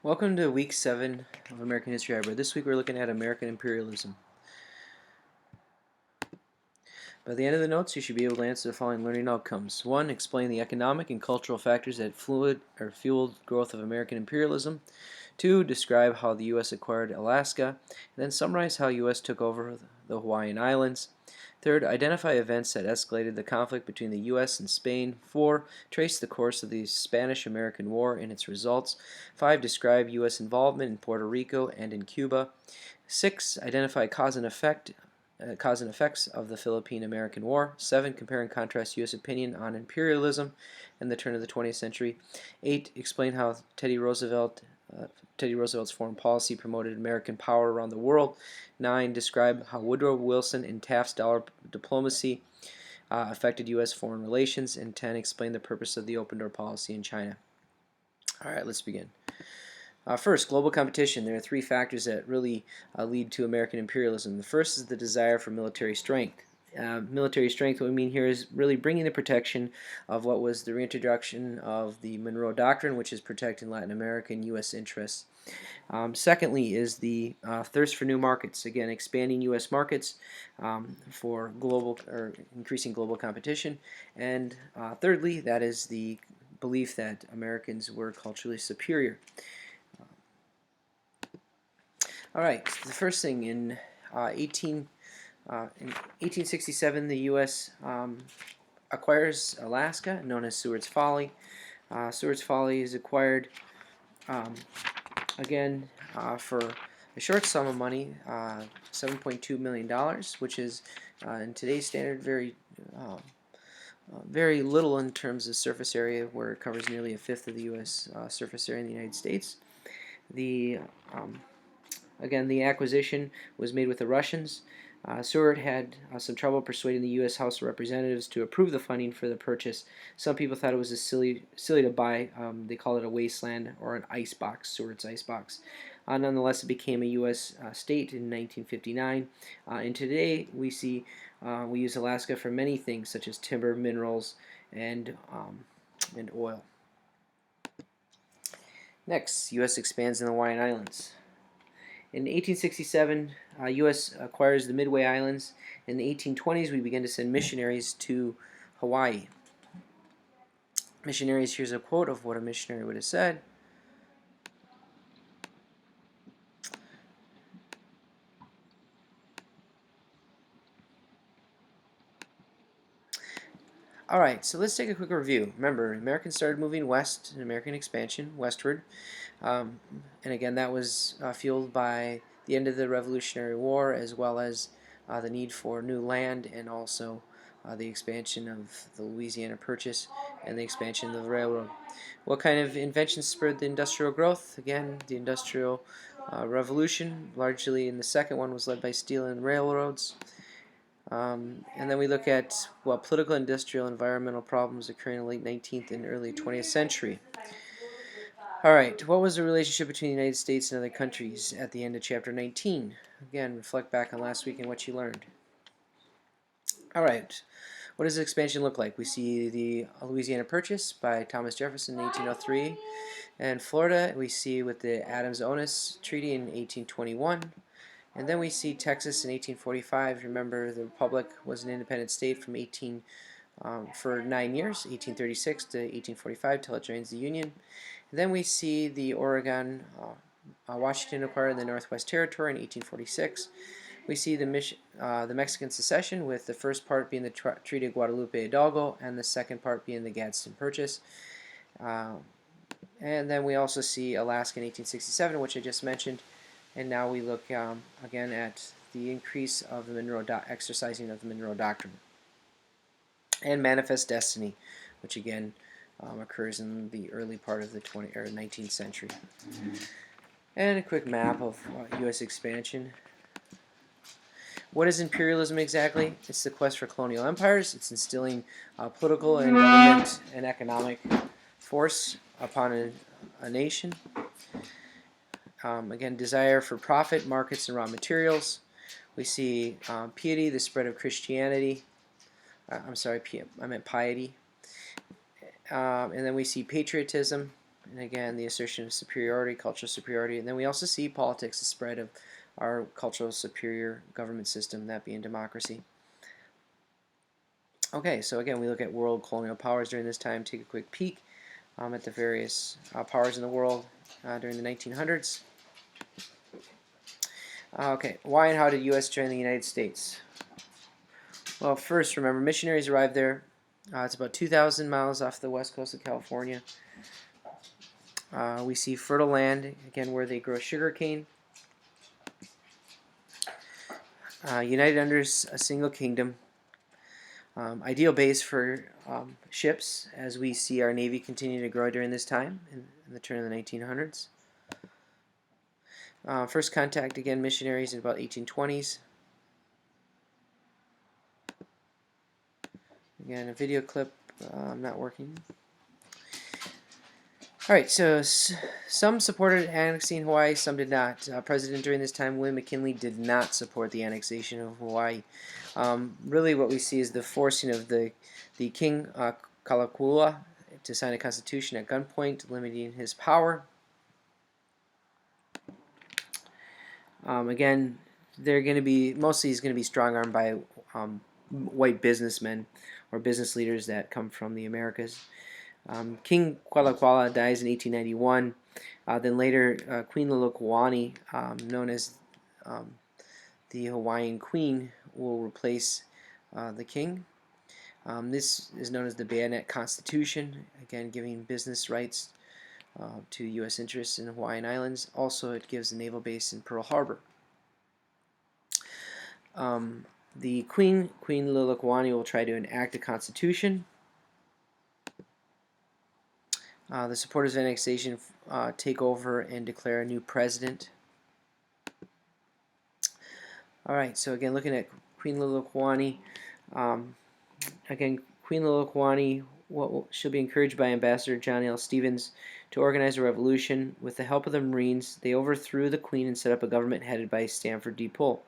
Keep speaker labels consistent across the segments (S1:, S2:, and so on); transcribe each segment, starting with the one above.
S1: Welcome to week 7 of American History Hybrid. This week we're looking at American imperialism. By the end of the notes, you should be able to answer the following learning outcomes. 1. Explain the economic and cultural factors that fueled growth of American imperialism. 2. Describe how the U.S. acquired Alaska. And then summarize how U.S. took over the Hawaiian Islands. 3rd, identify events that escalated the conflict between the U.S. and Spain. 4, trace the course of the Spanish-American War and its results. 5, describe U.S. involvement in Puerto Rico and in Cuba. 6, identify cause and effects of the Philippine-American War. 7, compare and contrast U.S. opinion on imperialism and the turn of the 20th century. 8, explain how Teddy Roosevelt's foreign policy promoted American power around the world. 9, describe how Woodrow Wilson and Taft's dollar diplomacy affected U.S. foreign relations. And 10, explain the purpose of the open door policy in China. All right, let's begin. First, global competition. There are 3 factors that really lead to American imperialism. The first is the desire for military strength. Military strength, what we mean here is really bringing the protection of what was the reintroduction of the Monroe Doctrine, which is protecting Latin American U.S. interests. Secondly is the thirst for new markets. Again, expanding U.S. markets for global or increasing global competition. And thirdly, that is the belief that Americans were culturally superior. All right, the first thing in 1867, the U.S. Acquires Alaska, known as Seward's Folly. Seward's Folly is acquired again for a short sum of money, $7.2 million, which is in today's standard very little in terms of surface area, where it covers nearly a fifth of the U.S. Surface area in the United States. Again, the acquisition was made with the Russians. Seward had some trouble persuading the U.S. House of Representatives to approve the funding for the purchase. Some people thought it was silly to buy. They called it a wasteland or an icebox, Seward's icebox. Nonetheless, it became a U.S. state in 1959. And today we see we use Alaska for many things, such as timber, minerals, and oil. Next, U.S. expands in the Hawaiian Islands. In 1867, U.S. acquires the Midway Islands. In the 1820s, we begin to send missionaries to Hawaii. Missionaries, here's a quote of what a missionary would have said. All right, so let's take a quick review. Remember, Americans started moving west in American expansion, westward. And again, that was fueled by the end of the Revolutionary War, as well as the need for new land, and also the expansion of the Louisiana Purchase and the expansion of the railroad. What kind of inventions spurred the industrial growth? Again, the Industrial Revolution, largely in the second one, was led by steel and railroads. And then we look at political, industrial, environmental problems occurring in the late 19th and early 20th century. Alright, what was the relationship between the United States and other countries at the end of chapter 19? Again, reflect back on last week and what you learned. Alright, what does expansion look like? We see the Louisiana Purchase by Thomas Jefferson in 1803. And Florida, we see with the Adams-Onis Treaty in 1821. And then we see Texas in 1845. Remember, the Republic was an independent state from for 9 years, 1836 to 1845, till it joins the Union. And then we see the Oregon, Washington acquired the Northwest Territory in 1846. We see the Mexican secession, with the first part being the Treaty of Guadalupe Hidalgo and the second part being the Gadsden Purchase. And then we also see Alaska in 1867, which I just mentioned. And now we look again at the increase of the exercising of the Monroe Doctrine. And Manifest Destiny, which again occurs in the early part of the 19th century. And a quick map of U.S. expansion. What is imperialism exactly? It's the quest for colonial empires. It's instilling political and government and economic force upon a nation. Again, desire for profit, markets, and raw materials. We see piety, the spread of Christianity. I meant piety. And then we see patriotism, And again, the assertion of superiority, cultural superiority. And then we also see politics, the spread of our cultural superior government system, that being democracy. Okay, so again, we look at world colonial powers during this time. Take a quick peek at the various powers in the world during the 1900s. Okay, why and how did U.S. join the United States? Well, first, remember, missionaries arrived there. It's about 2,000 miles off the west coast of California. We see fertile land, again, where they grow sugar cane. United under a single kingdom. Ideal base for ships, as we see our Navy continue to grow during this time, in the turn of the 1900s. First contact, again, missionaries in about 1820s. Again, a video clip not working. Alright, so some supported annexing Hawaii, some did not. President during this time, William McKinley, did not support the annexation of Hawaii. Really what we see is the forcing of the King Kalakaua to sign a constitution at gunpoint, limiting his power. Again, they're going to be, mostly he's going to be strong-armed by white businessmen or business leaders that come from the Americas. King Kalakaua dies in 1891. Then later, Queen Liliuokalani, known as the Hawaiian Queen, will replace the king. This is known as the Bayonet Constitution, again giving business rights to U.S. interests in the Hawaiian Islands. Also, it gives a naval base in Pearl Harbor. The Queen Liliuokalani, will try to enact a constitution. The supporters of annexation take over and declare a new president. Alright, so again, looking at Queen Liliuokalani. Again, Queen Liliuokalani, she'll be encouraged by Ambassador John L. Stevens to organize a revolution. With the help of the Marines, they overthrew the Queen and set up a government headed by Stanford D. Poole.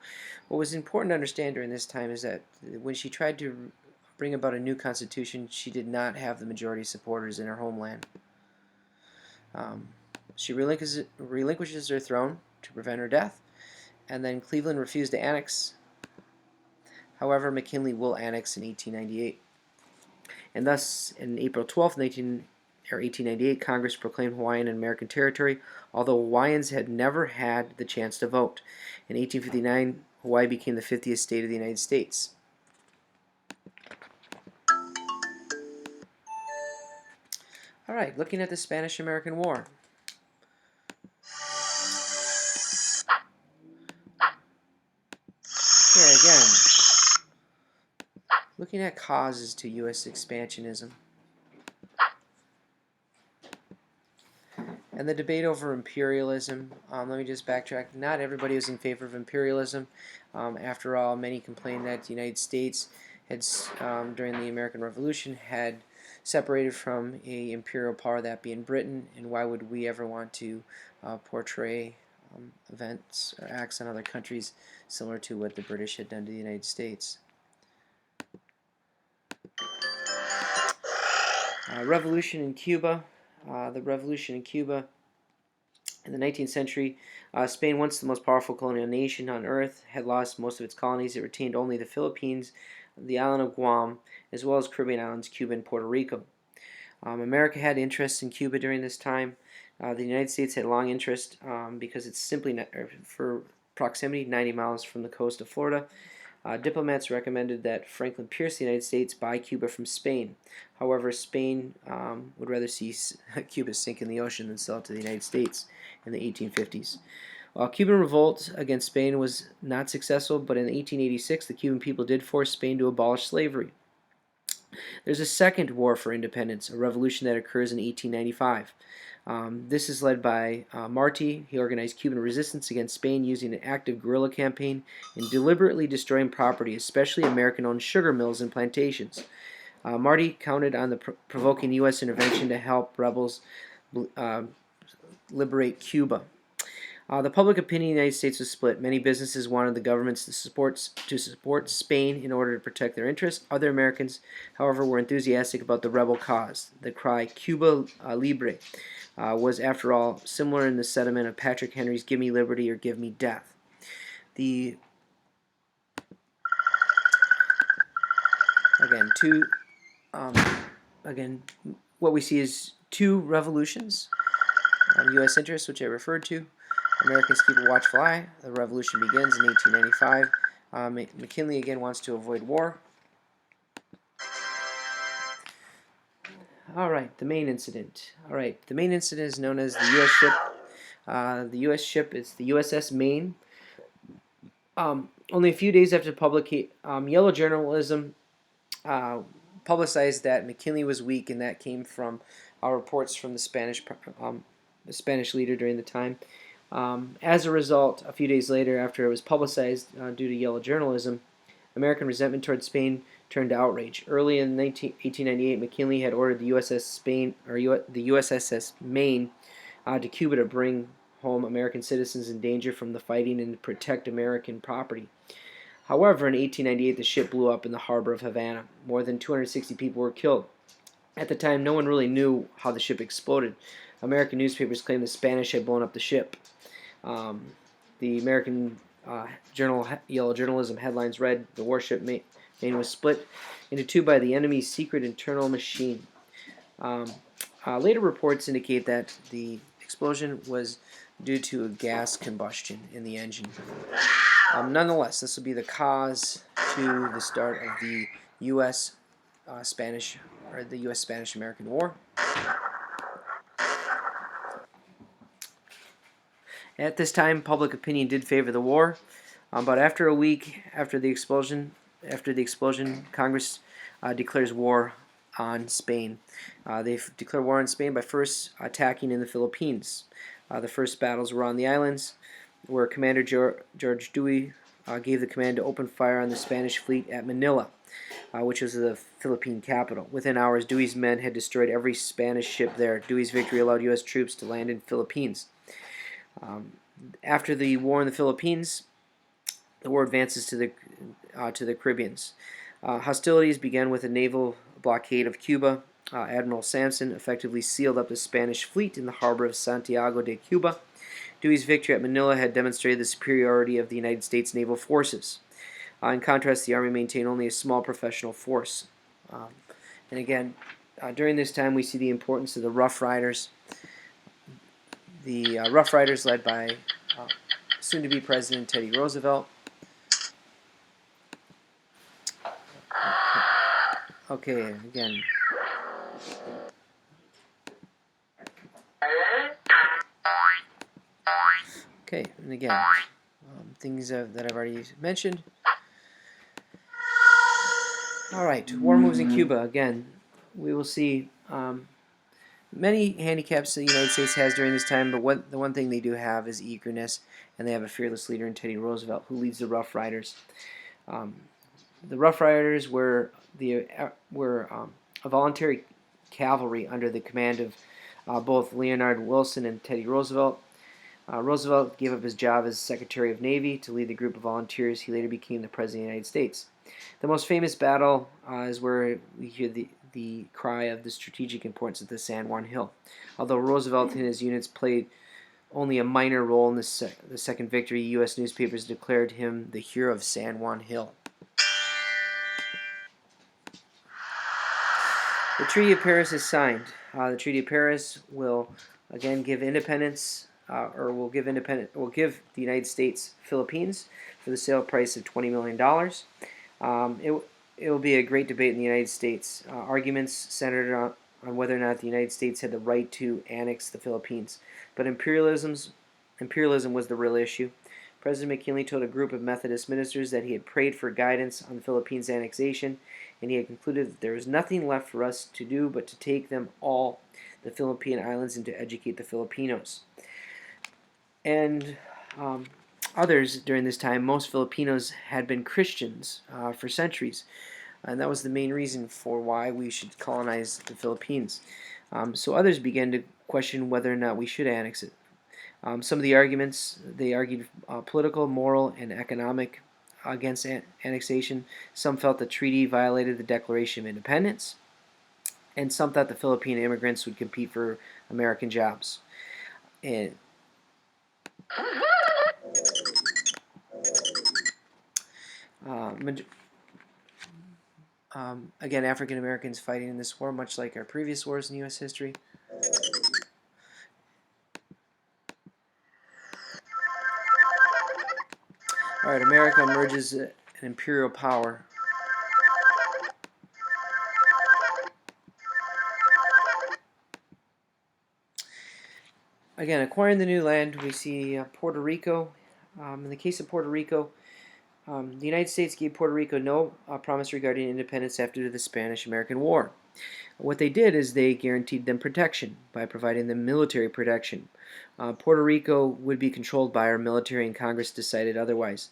S1: What was important to understand during this time is that when she tried to bring about a new constitution, she did not have the majority supporters in her homeland. She relinquishes her throne to prevent her death, and then Cleveland refused to annex. However, McKinley will annex in 1898. And thus, in April 12, 1898, Congress proclaimed Hawaiian an American territory, although Hawaiians had never had the chance to vote. In 1859, Hawaii became the 50th state of the United States. Alright, looking at the Spanish-American War. Here again, looking at causes to U.S. expansionism. And the debate over imperialism. Let me just backtrack. Not everybody was in favor of imperialism. After all, many complained that the United States had, during the American Revolution, had separated from an imperial power, that being Britain, and why would we ever want to portray events or acts on other countries similar to what the British had done to the United States. Revolution in Cuba. The revolution in Cuba in the 19th century. Spain, once the most powerful colonial nation on earth, had lost most of its colonies. It retained only the Philippines, the island of Guam, as well as Caribbean islands, Cuba and Puerto Rico. America had interests in Cuba during this time. The United States had long interest because it's simply for proximity, 90 miles from the coast of Florida. Diplomats recommended that Franklin Pierce, the United States, buy Cuba from Spain. However, Spain would rather see Cuba sink in the ocean than sell it to the United States in the 1850s. While Cuban revolt against Spain was not successful, but in 1886 the Cuban people did force Spain to abolish slavery. There's a second war for independence, a revolution that occurs in 1895. This is led by Martí. He organized Cuban resistance against Spain using an active guerrilla campaign and deliberately destroying property, especially American-owned sugar mills and plantations. Martí counted on the provoking U.S. intervention to help rebels liberate Cuba. The public opinion in the United States was split. Many businesses wanted the governments to support Spain in order to protect their interests. Other Americans, however, were enthusiastic about the rebel cause. The cry "Cuba Libre" was, after all, similar in the sentiment of Patrick Henry's "Give me liberty or give me death." The again two again what we see is two revolutions. U.S. interests, which I referred to. Americans keep a watchful eye. The revolution begins in 1895. McKinley again wants to avoid war. All right, the main incident. All right, the main incident is known as the U.S. ship. The U.S. ship is the USS Maine. Only a few days after yellow journalism publicized that McKinley was weak, and that came from reports from the Spanish leader during the time. As a result, a few days later, after it was publicized due to yellow journalism, American resentment toward Spain turned to outrage. Early in 1898, McKinley had ordered the the USSS Maine to Cuba to bring home American citizens in danger from the fighting and to protect American property. However, in 1898, the ship blew up in the harbor of Havana. More than 260 people were killed. At the time, no one really knew how the ship exploded. American newspapers claimed the Spanish had blown up the ship. The American yellow journalism headlines read, "The warship Maine was split into two by the enemy's secret internal machine." Later reports indicate that the explosion was due to a gas combustion in the engine. Nonetheless, this will be the cause to the start of the U.S. Spanish-American War. At this time, public opinion did favor the war, but after a week after the explosion, Congress declares war on Spain. They declare war on Spain by first attacking in the Philippines. The first battles were on the islands, where Commander George Dewey gave the command to open fire on the Spanish fleet at Manila, which was the Philippine capital. Within hours, Dewey's men had destroyed every Spanish ship there. Dewey's victory allowed U.S. troops to land in the Philippines. After the war in the Philippines, the war advances to the Caribbeans. Hostilities began with a naval blockade of Cuba. Admiral Sampson effectively sealed up the Spanish fleet in the harbor of Santiago de Cuba. Dewey's victory at Manila had demonstrated the superiority of the United States naval forces. In contrast, the Army maintained only a small professional force. And again, during this time, we see the importance of the Rough Riders. The Rough Riders, led by soon-to-be President Teddy Roosevelt. Okay, again. Okay, and again, things that I've already mentioned. All right, war moves in Cuba. Again, we will see many handicaps the United States has during this time, but the one thing they do have is eagerness, and they have a fearless leader in Teddy Roosevelt, who leads the Rough Riders. The Rough Riders were a voluntary cavalry under the command of both Leonard Wilson and Teddy Roosevelt. Roosevelt gave up his job as Secretary of Navy to lead the group of volunteers. He later became the President of the United States. The most famous battle is where we hear the cry of the strategic importance of the San Juan Hill. Although Roosevelt and his units played only a minor role in the second victory, U.S. newspapers declared him the hero of San Juan Hill. The Treaty of Paris is signed. The Treaty of Paris will again give independence, will give the United States Philippines for the sale price of $20 million. It will be a great debate in the United States. Arguments centered on whether or not the United States had the right to annex the Philippines. But imperialism was the real issue. President McKinley told a group of Methodist ministers that he had prayed for guidance on the Philippines annexation, and he had concluded that there was nothing left for us to do but to take them all, the Philippine Islands, and to educate the Filipinos. And others during this time, most Filipinos had been Christians for centuries, and that was the main reason for why we should colonize the Philippines. So others began to question whether or not we should annex it. Some of the arguments, they argued political, moral, and economic against annexation. Some felt the treaty violated the Declaration of Independence, and some thought the Filipino immigrants would compete for American jobs. And uh, again, African Americans fighting in this war, much like our previous wars in U.S. history. All right, America emerges an imperial power. Again, acquiring the new land, we see Puerto Rico. In the case of Puerto Rico, the United States gave Puerto Rico no promise regarding independence after the Spanish-American War. What they did is they guaranteed them protection by providing them military protection. Puerto Rico would be controlled by our military, and Congress decided otherwise.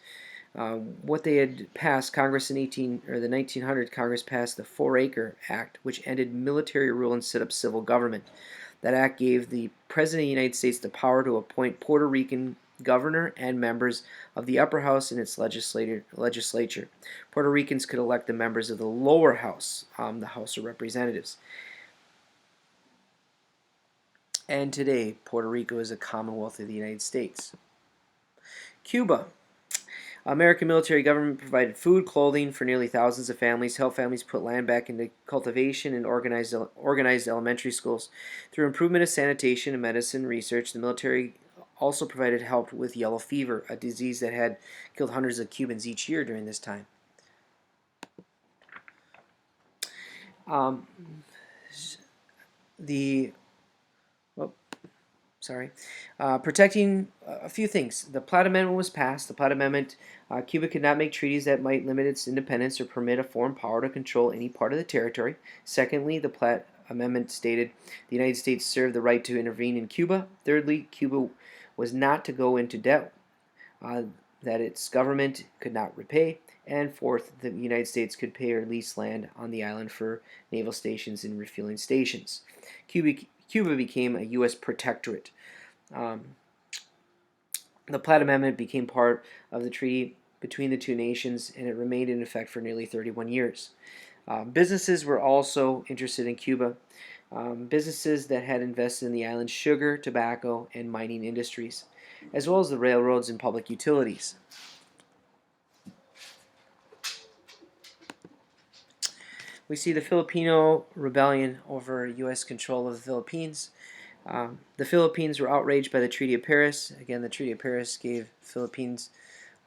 S1: What they had passed, Congress in the 1900s, Congress passed the Four Acre Act, which ended military rule and set up civil government. That act gave the President of the United States the power to appoint Puerto Rican governor and members of the upper house and its legislature. Puerto Ricans could elect the members of the lower house, the House of Representatives. And today, Puerto Rico is a Commonwealth of the United States. Cuba. American military government provided food, clothing for nearly thousands of families, helped families put land back into cultivation, and organized elementary schools. Through improvement of sanitation and medicine research, the military also provided help with yellow fever, a disease that had killed hundreds of Cubans each year during this time. Protecting a few things. The Platt Amendment was passed. The Platt Amendment, Cuba could not make treaties that might limit its independence or permit a foreign power to control any part of the territory. Secondly, the Platt Amendment stated the United States served the right to intervene in Cuba. Thirdly, Cuba was not to go into debt that its government could not repay. And fourth, the United States could pay or lease land on the island for naval stations and refueling stations. Cuba became a U.S. protectorate. The Platt Amendment became part of the treaty between the two nations, and it remained in effect for nearly 31 years. Businesses were also interested in Cuba. Businesses that had invested in the island's sugar, tobacco, and mining industries, as well as the railroads and public utilities. We see the Filipino rebellion over U.S. control of the Philippines. The Philippines were outraged by the Treaty of Paris. Again, the Treaty of Paris gave Philippines,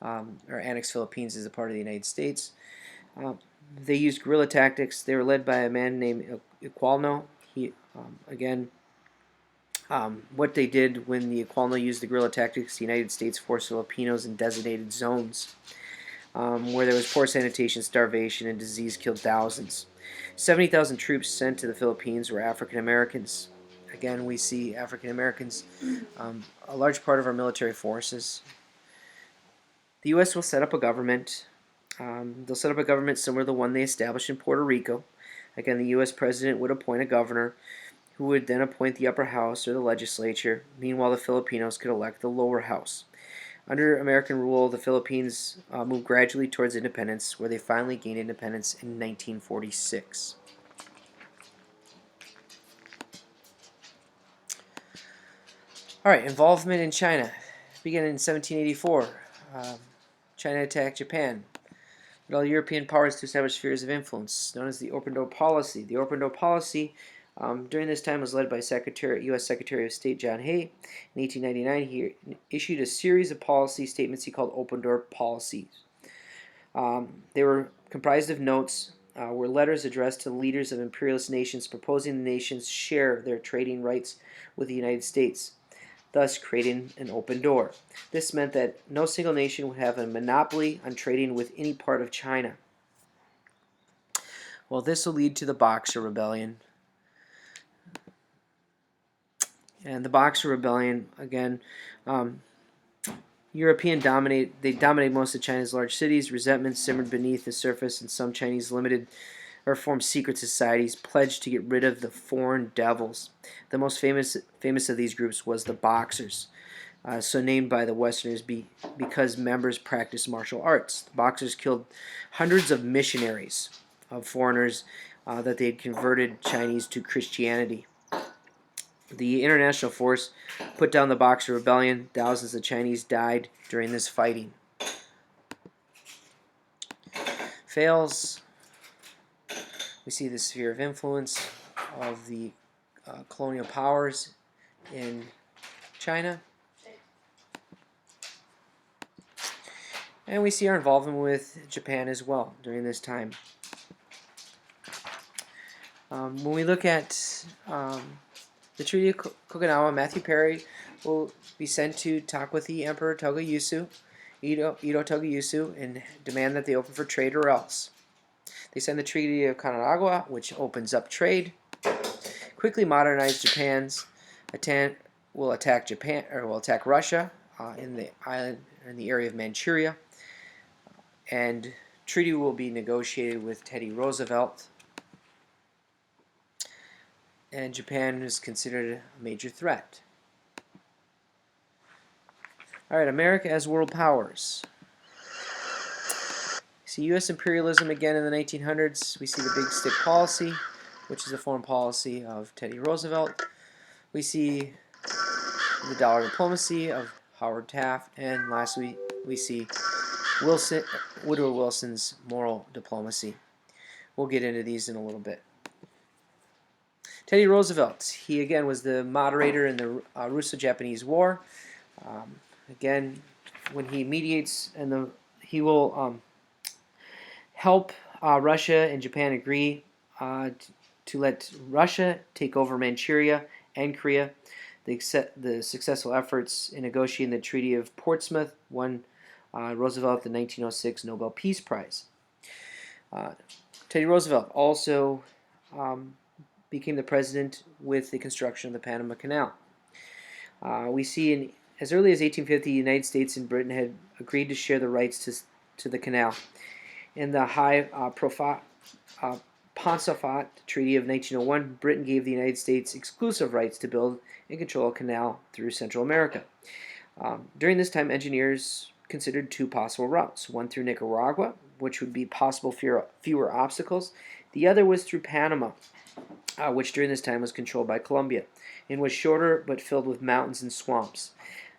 S1: or annexed Philippines as a part of the United States. They used guerrilla tactics. They were led by a man named Iqualno. What they did when the Iqualno used the guerrilla tactics, the United States forced Filipinos in designated zones where there was poor sanitation, starvation, and disease killed thousands. 70,000 troops sent to the Philippines were African Americans. Again, we see African Americans, a large part of our military forces. The U.S. will set up a government. They'll set up a government similar to the one they established in Puerto Rico. Again, the U.S. president would appoint a governor who would then appoint the upper house or the legislature. Meanwhile, the Filipinos could elect the lower house. Under American rule, the Philippines moved gradually towards independence, where they finally gained independence in 1946. All right, involvement in China. Began in 1784. China attacked Japan. All European powers to establish spheres of influence, known as the Open Door Policy. The Open Door Policy during this time was led by U.S. Secretary of State John Hay. In 1899, he issued a series of policy statements he called Open Door Policies. They were comprised of notes, were letters addressed to the leaders of imperialist nations proposing the nations share their trading rights with the United States, thus creating an open door. This meant that no single nation would have a monopoly on trading with any part of China. Well, this will lead to the Boxer Rebellion. And the Boxer Rebellion, again, they dominated most of China's large cities. Resentment simmered beneath the surface, and some Chinese limited or formed secret societies pledged to get rid of the foreign devils. The most famous of these groups was the Boxers. so named by the Westerners because members practiced martial arts. The boxers killed hundreds of missionaries, of foreigners that they had converted Chinese to Christianity. The international force put down the Boxer Rebellion. Thousands of Chinese died during this fighting. Fails. We see the sphere of influence of the colonial powers in China. And we see our involvement with Japan as well during this time. When we look at the Treaty of Okinawa, Matthew Perry will be sent to talk with the Emperor Togoyasu, Ito Togoyasu, and demand that they open for trade or else. They send the Treaty of Kanagawa, which opens up trade. Quickly modernized Japan's will attack Russia in the island in the area of Manchuria, and treaty will be negotiated with Teddy Roosevelt. And Japan is considered a major threat. All right, America as world powers. We see U.S. imperialism again in the 1900s. We see the big stick policy, which is the foreign policy of Teddy Roosevelt. We see the dollar diplomacy of Howard Taft, and lastly, we see Woodrow Wilson's moral diplomacy. We'll get into these in a little bit. Teddy Roosevelt, he again was the moderator in the Russo-Japanese War. Again, when he mediates, he will help Russia and Japan agree to let Russia take over Manchuria and Korea. The successful efforts in negotiating the Treaty of Portsmouth won Roosevelt the 1906 Nobel Peace Prize. Teddy Roosevelt also became the president with the construction of the Panama Canal. We see as early as 1850, the United States and Britain had agreed to share the rights to the canal. In the Pontefract Treaty of 1901, Britain gave the United States exclusive rights to build and control a canal through Central America. During this time, engineers considered two possible routes, one through Nicaragua, which would be possible fewer obstacles. The other was through Panama, which during this time was controlled by Colombia, and was shorter but filled with mountains and swamps.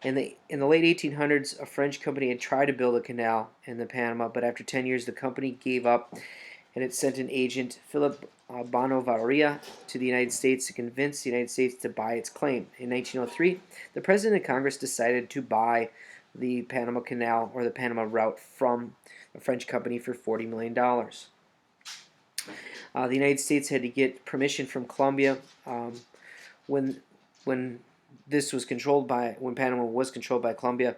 S1: In the late 1800s, a French company had tried to build a canal in the Panama, but after 10 years, the company gave up, and it sent an agent, Philip Bonavaria, to the United States to convince the United States to buy its claim. In 1903, the President and Congress decided to buy the Panama Canal, or the Panama route, from a French company for $40 million. The United States had to get permission from Colombia when Panama was controlled by Colombia.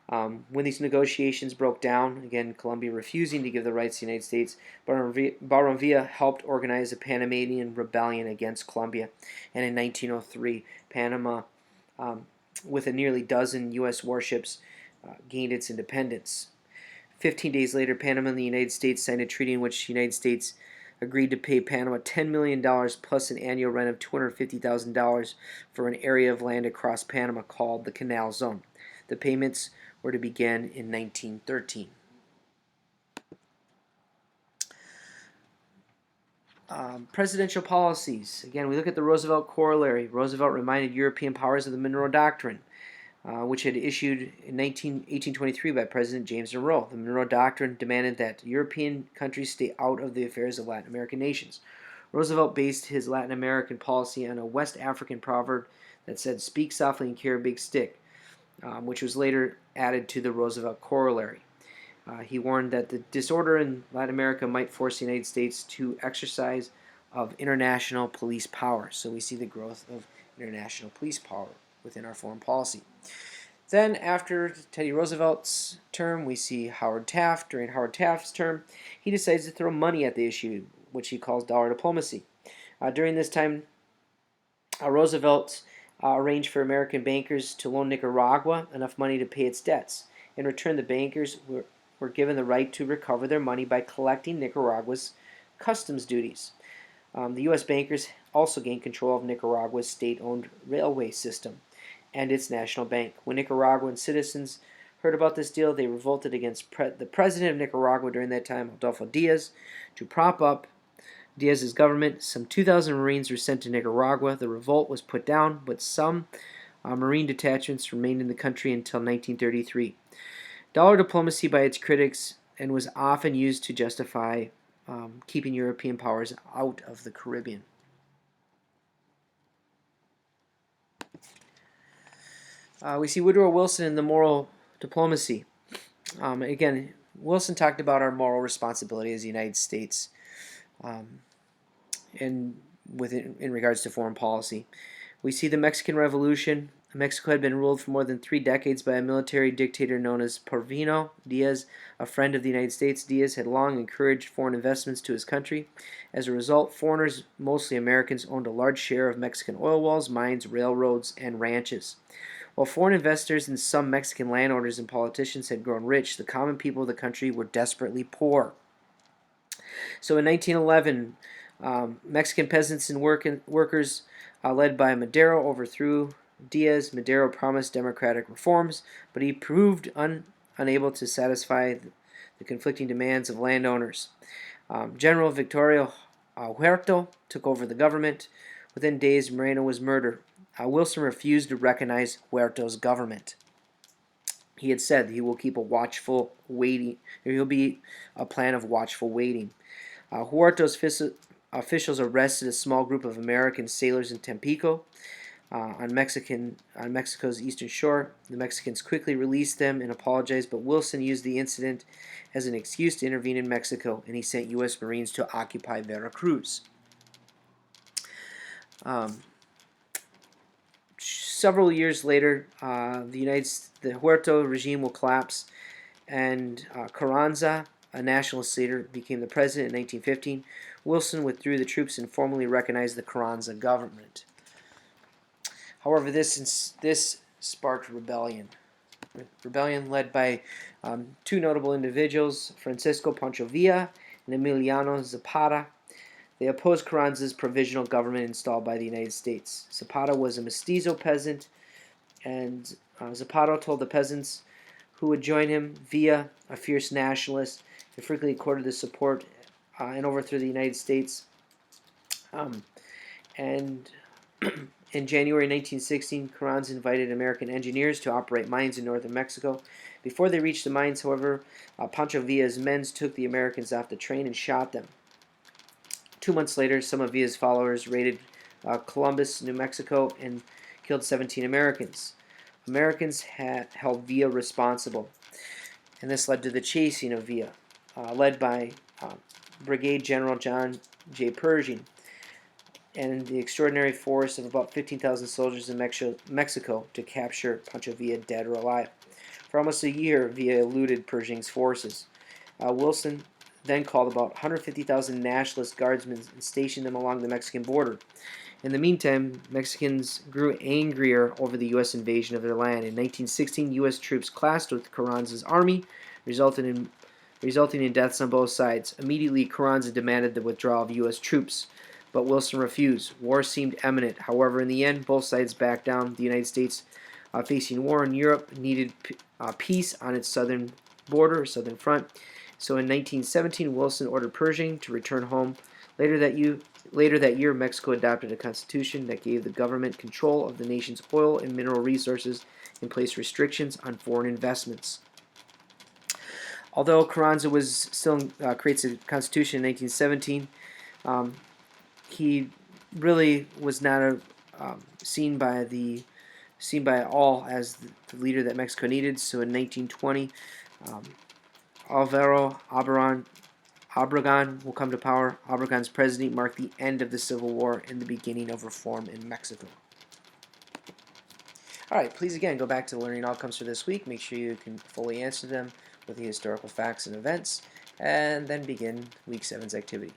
S1: When these negotiations broke down, again, Colombia refusing to give the rights to the United States, Barranvilla helped organize a Panamanian rebellion against Colombia. And in 1903, Panama, with a nearly dozen U.S. warships, gained its independence. 15 days later, Panama and the United States signed a treaty in which the United States agreed to pay Panama $10 million plus an annual rent of $250,000 for an area of land across Panama called the Canal Zone. The payments were to begin in 1913. Presidential policies. Again, we look at the Roosevelt Corollary. Roosevelt reminded European powers of the Monroe Doctrine, which had issued in 1823 by President James Monroe. The Monroe Doctrine demanded that European countries stay out of the affairs of Latin American nations. Roosevelt based his Latin American policy on a West African proverb that said, "Speak softly and carry a big stick," which was later added to the Roosevelt Corollary. He warned that the disorder in Latin America might force the United States to exercise of international police power. So we see the growth of international police power within our foreign policy. Then, after Teddy Roosevelt's term, we see Howard Taft. During Howard Taft's term, he decides to throw money at the issue, which he calls dollar diplomacy. During this time, Roosevelt arranged for American bankers to loan Nicaragua enough money to pay its debts. In return, the bankers were given the right to recover their money by collecting Nicaragua's customs duties. The U.S. bankers also gained control of Nicaragua's state-owned railway system, and its national bank. When Nicaraguan citizens heard about this deal, they revolted against the president of Nicaragua during that time, Adolfo Diaz, to prop up Diaz's government. Some 2,000 Marines were sent to Nicaragua. The revolt was put down, but some Marine detachments remained in the country until 1933. Dollar diplomacy by its critics and was often used to justify keeping European powers out of the Caribbean. We see Woodrow Wilson in the moral diplomacy. Again, Wilson talked about our moral responsibility as the United States in regards to foreign policy. We see the Mexican Revolution. Mexico had been ruled for more than 3 decades by a military dictator known as Porfirio Diaz, a friend of the United States. Diaz had long encouraged foreign investments to his country. As a result, foreigners, mostly Americans, owned a large share of Mexican oil wells, mines, railroads, and ranches. While foreign investors and some Mexican landowners and politicians had grown rich, the common people of the country were desperately poor. So in 1911, Mexican peasants and workers led by Madero overthrew Diaz. Madero promised democratic reforms, but he proved unable to satisfy the conflicting demands of landowners. General Victorio Huerta took over the government. Within days, Moreno was murdered. Wilson refused to recognize Huerta's government. He had said he will keep a watchful waiting. There will be a plan of watchful waiting. Huerta's officials arrested a small group of American sailors in Tampico on Mexico's eastern shore. The Mexicans quickly released them and apologized, but Wilson used the incident as an excuse to intervene in Mexico, and he sent U.S. Marines to occupy Veracruz. Several years later, the Huerta regime will collapse, and Carranza, a nationalist leader, became the president in 1915. Wilson withdrew the troops and formally recognized the Carranza government. However, this sparked rebellion. Rebellion led by 2 notable individuals, Francisco Pancho Villa and Emiliano Zapata. They opposed Carranza's provisional government installed by the United States. Zapata was a mestizo peasant, and Zapata told the peasants who would join him, Villa, a fierce nationalist, who frequently courted the support and overthrew the United States. And in January 1916, Carranza invited American engineers to operate mines in northern Mexico. Before they reached the mines, however, Pancho Villa's men took the Americans off the train and shot them. 2 months later, some of Villa's followers raided Columbus, New Mexico, and killed 17 Americans. Americans held Villa responsible, and this led to the chasing of Villa, led by Brigade General John J. Pershing, and the extraordinary force of about 15,000 soldiers in Mexico to capture Pancho Villa dead or alive. For almost a year, Villa eluded Pershing's forces. Wilson then called about 150,000 nationalist guardsmen and stationed them along the Mexican border. In the meantime, Mexicans grew angrier over the U.S. invasion of their land. In 1916, U.S. troops clashed with Carranza's army, resulting in deaths on both sides. Immediately, Carranza demanded the withdrawal of U.S. troops, but Wilson refused. War seemed imminent. However, in the end, both sides backed down. The United States, facing war in Europe, needed peace on its southern border, southern front. So in 1917, Wilson ordered Pershing to return home. Later that year, Mexico adopted a constitution that gave the government control of the nation's oil and mineral resources and placed restrictions on foreign investments. Although Carranza creates a constitution in 1917, he really was not seen by all as the leader that Mexico needed. So in 1920, Alvaro Obregón will come to power. Obregón's presidency marked the end of the Civil War and the beginning of reform in Mexico. All right, please again go back to the learning outcomes for this week. Make sure you can fully answer them with the historical facts and events, and then begin week 7's activity.